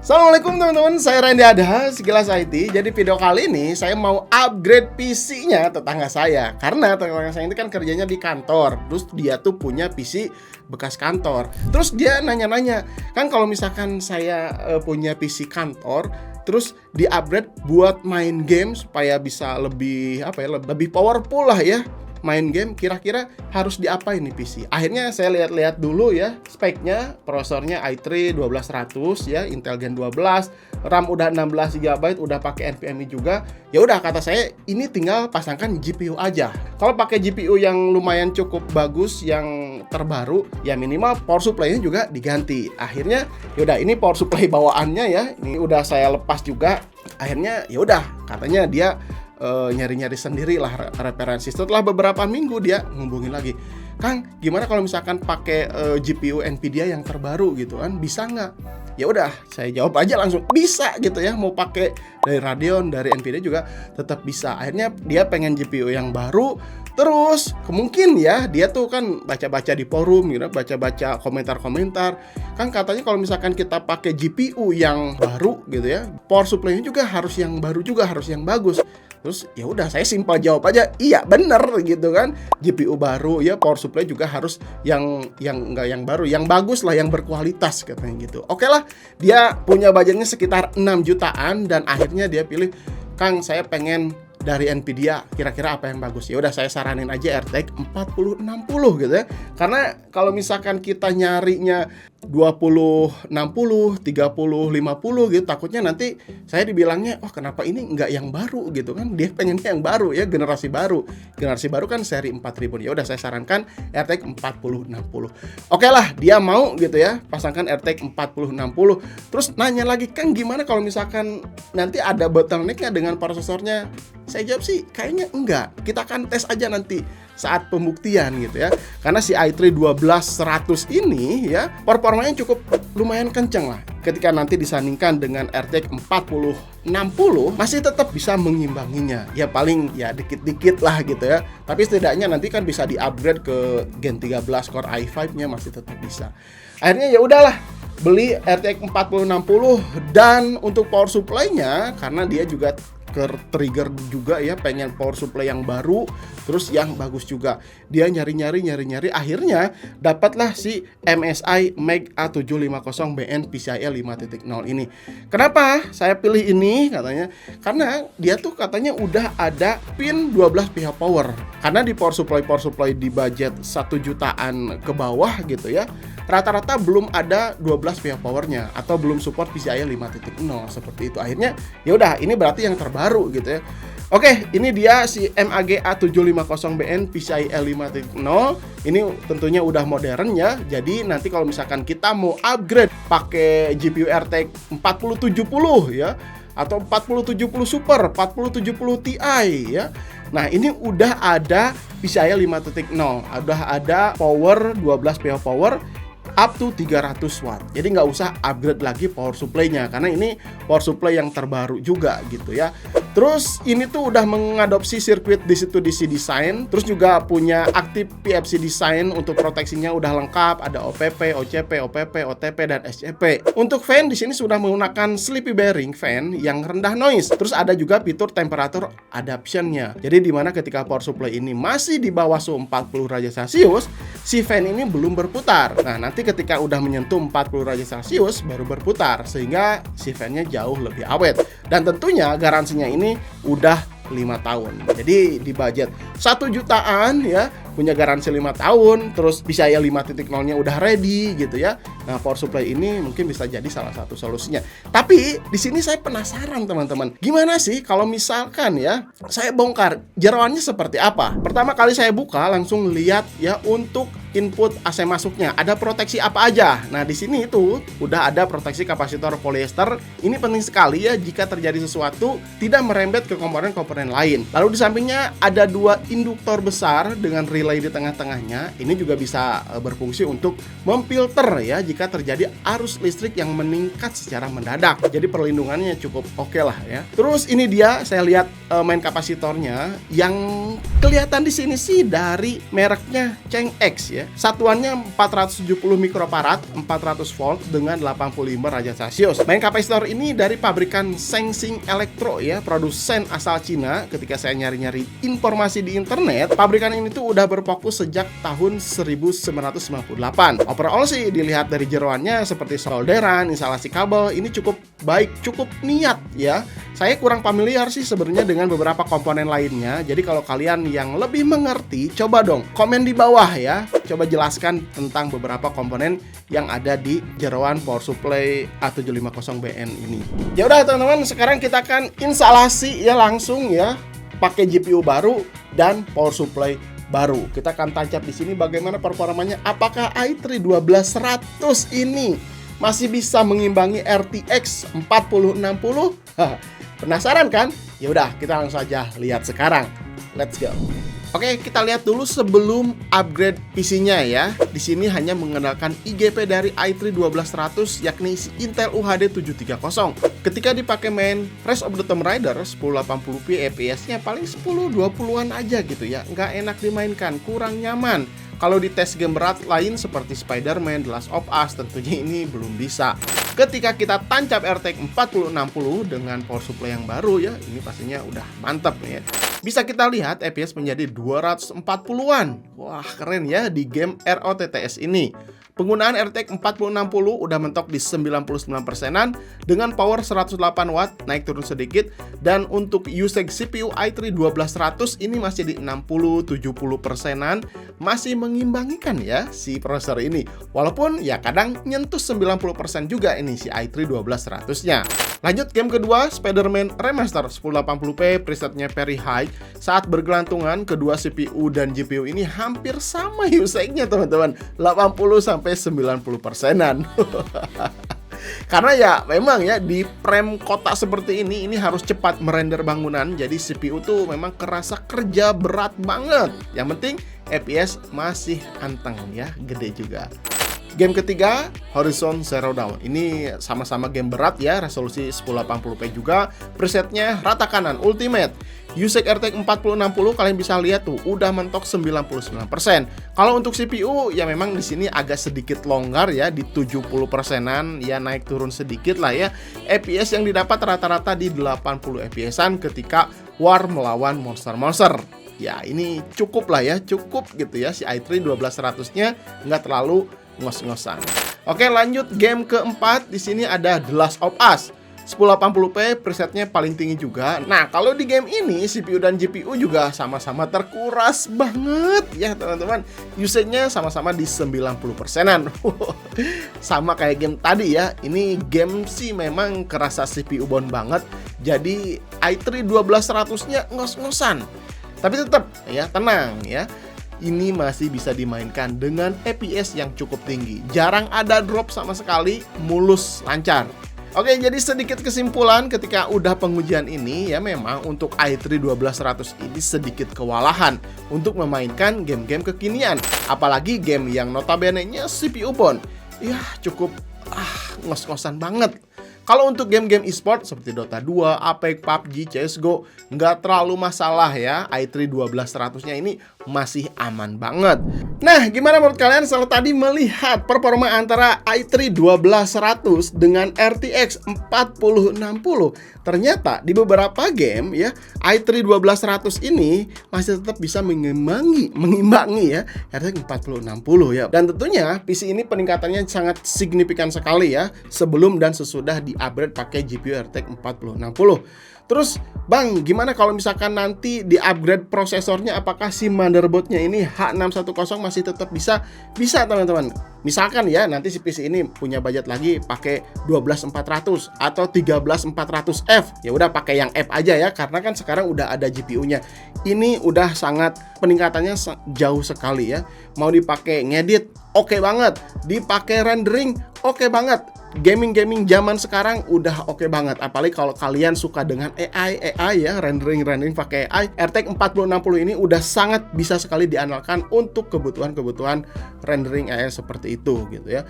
Assalamualaikum teman-teman, saya Randy Adha, Sekilas IT. Jadi video kali ini saya mau upgrade PC-nya tetangga saya. Karena tetangga saya ini kan kerjanya di kantor. Terus dia tuh punya PC bekas kantor. Terus dia nanya-nanya, kan kalau misalkan saya punya PC kantor, terus di-upgrade buat main game supaya bisa lebih lebih powerful lah ya. Main game, kira-kira harus diapain nih PC? Akhirnya saya lihat-lihat dulu ya speknya, prosesornya i3 12100 ya, Intel Gen 12, RAM udah 16 GB, udah pakai NVMe juga. Ya udah, kata saya ini tinggal pasangkan GPU aja. Kalau pakai GPU yang lumayan cukup bagus, yang terbaru, ya minimal power supply-nya juga diganti. Akhirnya yaudah, ini power supply bawaannya ya, ini udah saya lepas juga. Akhirnya ya udah, katanya dia nyari-nyari sendiri lah referensi. Setelah beberapa minggu dia ngubungin lagi, Kang, gimana kalau misalkan pakai GPU Nvidia yang terbaru gitu kan, bisa nggak? Ya udah, saya jawab aja langsung bisa gitu ya. Mau pakai dari Radeon, dari Nvidia juga tetap bisa. Akhirnya dia pengen GPU yang baru. Terus mungkin ya dia tuh kan baca-baca di forum gitu, baca-baca komentar-komentar. Kan katanya kalau misalkan kita pakai GPU yang baru gitu ya, power supply-nya juga harus yang baru juga, harus yang bagus. Terus ya udah, saya simpel jawab aja, iya bener gitu kan. GPU baru ya, power supply juga harus yang enggak yang baru, yang bagus lah, yang berkualitas katanya gitu. Oke lah, dia punya budgetnya sekitar 6 jutaan dan akhirnya dia pilih, Kang, saya pengen dari Nvidia, kira-kira apa yang bagus? Ya udah, saya saranin aja RTX 4060 gitu ya. Karena kalau misalkan kita nyarinya 2060, 30, 50 gitu, takutnya nanti saya dibilangnya, oh kenapa ini nggak yang baru gitu kan. Dia pengennya yang baru ya, generasi baru. Generasi baru kan seri 4000. Ya udah, saya sarankan RTX 4060. Oke lah, dia mau gitu ya, pasangkan RTX 4060. Terus nanya lagi, Kang, gimana kalau misalkan nanti ada bottleneck-nya dengan prosesornya? Saya jawab sih, kayaknya enggak. Kita akan tes aja nanti saat pembuktian gitu ya. Karena si i3 12100 ini ya, performanya cukup lumayan kenceng lah. Ketika nanti disandingkan dengan RTX 4060, masih tetap bisa mengimbanginya. Ya paling ya dikit-dikit lah gitu ya. Tapi setidaknya nanti kan bisa di-upgrade ke Gen 13 Core i5-nya, masih tetap bisa. Akhirnya ya udahlah, beli RTX 4060. Dan untuk power supply-nya, karena dia juga trigger juga ya, pengen power supply yang baru, terus yang bagus juga. Dia nyari-nyari, akhirnya dapatlah si MSI Mag A750BN PCIe 5.0 ini. Kenapa saya pilih ini? Katanya karena dia tuh katanya udah ada pin 12 pihak power. Karena di power supply di budget 1 jutaan ke bawah gitu ya, rata-rata belum ada 12 pihak powernya atau belum support PCIe 5.0 seperti itu. Akhirnya ya udah, ini berarti yang terbaru gitu ya. Oke, ini dia si MAG A750BN PCIe 5.0. Ini tentunya udah modern ya. Jadi nanti kalau misalkan kita mau upgrade pakai GPU RTX 4070 ya, atau 4070 Super, 4070 Ti ya. Nah, ini udah ada PCIe 5.0, udah ada power 12 pH power up to 300 watt. Jadi nggak usah upgrade lagi power supply-nya, karena ini power supply yang terbaru juga gitu ya. Terus ini tuh udah mengadopsi sirkuit DC-to-DC design, terus juga punya aktif PFC design. Untuk proteksinya udah lengkap, ada OPP, OCP, OPP, OTP, dan SCP. Untuk fan di sini sudah menggunakan sleepy bearing fan yang rendah noise. Terus ada juga fitur temperature adaptation-nya. Jadi dimana ketika power supply ini masih di bawah suhu 40 derajat Celcius, si fan ini belum berputar. Nah, nanti ketika udah menyentuh 40 derajat Celcius baru berputar, sehingga si fan-nya jauh lebih awet. Dan tentunya garansinya ini udah 5 tahun. Jadi di budget 1 jutaan ya, punya garansi 5 tahun, terus PCIe 5.0-nya udah ready gitu ya. Nah, power supply ini mungkin bisa jadi salah satu solusinya. Tapi di sini saya penasaran teman-teman, gimana sih kalau misalkan ya saya bongkar jeroannya seperti apa? Pertama kali saya buka langsung lihat ya, untuk input AC masuknya ada proteksi apa aja. Nah, di sini itu udah ada proteksi kapasitor polyester. Ini penting sekali ya, jika terjadi sesuatu tidak merembet ke komponen-komponen lain. Lalu di sampingnya ada 2 induktor besar dengan relay di tengah-tengahnya. Ini juga bisa berfungsi untuk memfilter ya jika terjadi arus listrik yang meningkat secara mendadak. Jadi perlindungannya cukup oke lah ya. Terus ini dia, saya lihat main kapasitornya yang kelihatan di sini sih dari mereknya Chang'e ya. Satuannya 470 mikrofarad, 400 volt dengan 85 derajat Celcius. Main kapasitor ini dari pabrikan Shengxing Electro ya, produsen asal Cina. Ketika saya nyari-nyari informasi di internet, pabrikan ini tuh udah berfokus sejak tahun 1998. Overall sih dilihat dari jeroannya seperti solderan, instalasi kabel, ini cukup baik, cukup niat ya. Saya kurang familiar sih sebenarnya dengan beberapa komponen lainnya. Jadi kalau kalian yang lebih mengerti, coba dong komen di bawah ya. Coba jelaskan tentang beberapa komponen yang ada di jeroan power supply A750BN ini. Ya udah teman-teman, sekarang kita akan instalasi ya langsung ya, pakai GPU baru dan power supply baru. Kita akan tancap di sini bagaimana performanya. Apakah i3 12100 ini masih bisa mengimbangi RTX 4060? Penasaran kan? Ya udah, kita langsung aja lihat sekarang. Let's go. Oke, kita lihat dulu sebelum upgrade PC-nya ya. Di sini hanya mengandalkan IGP dari i3 12100 yakni Intel UHD 730. Ketika dipakai main Rise of the Tomb Raider 1080p FPS-nya paling 10-20-an aja gitu ya. Nggak enak dimainkan, kurang nyaman. Kalau di tes game berat lain seperti Spider-Man, The Last of Us, tentunya ini belum bisa. Ketika kita tancap RTX 4060 dengan power supply yang baru ya, ini pastinya udah mantap ya. Bisa kita lihat FPS menjadi 240-an. Wah, keren ya di game ROTTS ini. Penggunaan RTX 4060 udah mentok di 99%-an dengan power 108 watt, naik turun sedikit. Dan untuk usage CPU i3 12100 ini masih di 60-70%-an, masih mengimbangikan ya si prosesor ini. Walaupun ya kadang nyentuh 90% juga ini si i3 12100-nya. Lanjut game kedua, Spider-Man Remaster 1080p, presetnya very high. Saat bergelantungan, kedua CPU dan GPU ini hampir sama usage-nya teman-teman, 80-90%-an. Karena ya memang ya di frame kotak seperti ini harus cepat merender bangunan. Jadi CPU tuh memang kerasa kerja berat banget. Yang penting FPS masih anteng ya, gede juga. Game ketiga, Horizon Zero Dawn. Ini sama-sama game berat ya, resolusi 1080p juga. Presetnya rata kanan, ultimate. Usage RTX 4060 kalian bisa lihat tuh udah mentok 99%. Kalau untuk CPU ya memang di sini agak sedikit longgar ya di 70%-an, ya naik turun sedikit lah ya. FPS yang didapat rata-rata di 80 FPS-an ketika war melawan monster-monster. Ya ini cukup lah ya, cukup gitu ya si i3 12100-nya nggak terlalu ngos-ngosan. Oke, lanjut game keempat. Di sini ada The Last of Us 1080p, presetnya paling tinggi juga. Nah, kalau di game ini CPU dan GPU juga sama-sama terkuras banget ya teman-teman. Usage-nya sama-sama di 90%-an. Sama kayak game tadi ya. Ini game sih memang kerasa CPU bound banget. Jadi i3 12100-nya ngos-ngosan. Tapi tetap ya tenang ya. Ini masih bisa dimainkan dengan FPS yang cukup tinggi. Jarang ada drop sama sekali, mulus, lancar. Oke, jadi sedikit kesimpulan ketika udah pengujian ini ya, memang untuk i3 12100 ini sedikit kewalahan untuk memainkan game-game kekinian. Apalagi game yang notabene-nya CPU bound. Ya cukup ngos-ngosan banget. Kalau untuk game-game e-sport seperti Dota 2, Apex, PUBG, CSGO nggak terlalu masalah ya. i3 12100-nya ini masih aman banget. Nah, gimana menurut kalian setelah tadi melihat performa antara i3 12100 dengan RTX 4060? Ternyata di beberapa game ya, i3 12100 ini masih tetap bisa mengimbangi ya RTX 4060 ya. Dan tentunya PC ini peningkatannya sangat signifikan sekali ya sebelum dan sesudah di-upgrade pakai GPU RTX 4060. Terus, Bang, gimana kalau misalkan nanti di-upgrade prosesornya, apakah si motherboardnya ini H610 masih tetap bisa? Bisa, teman-teman. Misalkan ya, nanti si PC ini punya budget lagi pakai 12400 atau 13400F. Ya udah pakai yang F aja ya, karena kan sekarang udah ada GPU-nya. Ini udah sangat peningkatannya jauh sekali ya. Mau dipakai ngedit, oke banget. Dipakai rendering, oke banget. Gaming zaman sekarang udah oke banget. Apalagi kalau kalian suka dengan AI ya, rendering pakai AI, RTX 4060 ini udah sangat bisa sekali diandalkan untuk kebutuhan rendering AI seperti itu gitu ya.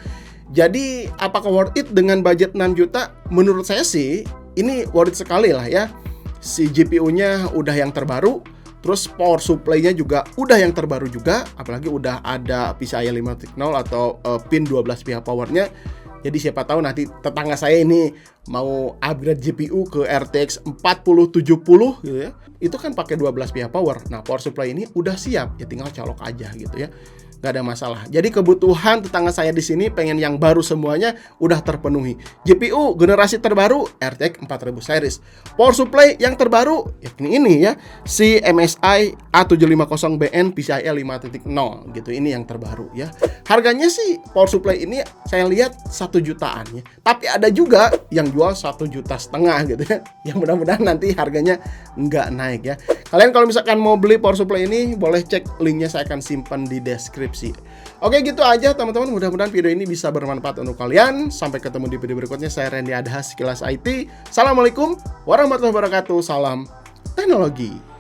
Jadi apakah worth it dengan budget 6 juta? Menurut saya sih ini worth it sekali lah ya. si GPU-nya udah yang terbaru, terus power supply-nya juga udah yang terbaru juga, apalagi udah ada PCIe 5.0 atau pin 12 pihak powernya. Jadi siapa tahu nanti tetangga saya ini mau upgrade GPU ke RTX 4070 gitu ya. Itu kan pakai 12 pihak power. Nah, power supply ini udah siap, ya tinggal colok aja gitu ya. Nggak ada masalah. Jadi kebutuhan tetangga saya di sini pengen yang baru semuanya udah terpenuhi. GPU generasi terbaru RTX 4000 series. Power supply yang terbaru yakni ini ya, si MSI A750BN PCIe 5.0 gitu. Ini yang terbaru ya. Harganya sih power supply ini saya lihat 1 jutaan ya. Tapi ada juga yang jual 1,5 juta gitu ya. Yang mudah-mudahan nanti harganya nggak naik ya. Kalian kalau misalkan mau beli power supply ini boleh cek linknya, saya akan simpan di deskripsi. Oke, gitu aja teman-teman. Mudah-mudahan video ini bisa bermanfaat untuk kalian. Sampai ketemu di video berikutnya. Saya Randy Adhas, Sekilas IT. Assalamualaikum warahmatullahi wabarakatuh. Salam teknologi.